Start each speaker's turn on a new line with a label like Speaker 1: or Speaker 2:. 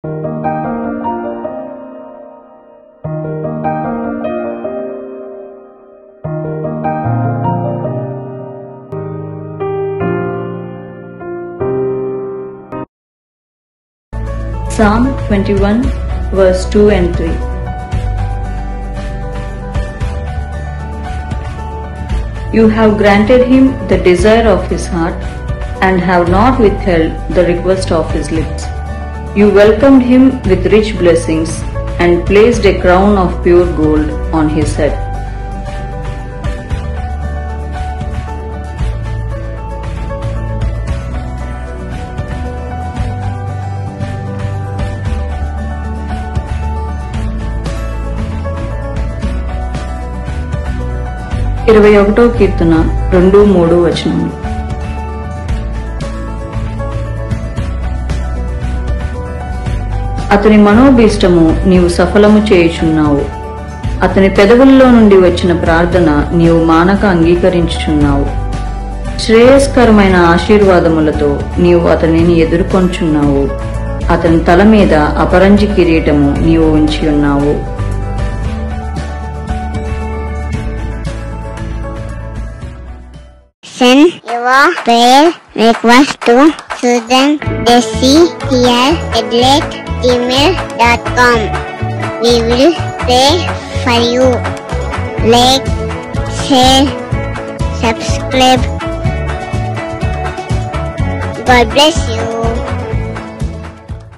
Speaker 1: Psalm 21 verse 2 and 3. You have granted him the desire of his heart and have not withheld the request of his lips. You welcomed him with rich blessings and placed a crown of pure gold on his head. ఇరవై ఒకటో కీర్తన 2-3 వచనములు. అతని మనోభీష్టము నీవు సఫలము చేయుచున్నావు. అతని పెదవుల్లో నుండి వచ్చిన ప్రార్థన నీవు మానక అంగీకరించుచున్నావు. శ్రేయస్కరమైన ఆశీర్వాదములతో నీవు అతనిని ఎదుర్కొంచున్నావు. అతని తల మీద అపరంజి కిరీటము నీవు ఉంచి ఉన్నావు.
Speaker 2: Send your prayer request to SusanDesi@gmail.com. We will pray for you. Like, share, subscribe. God bless you.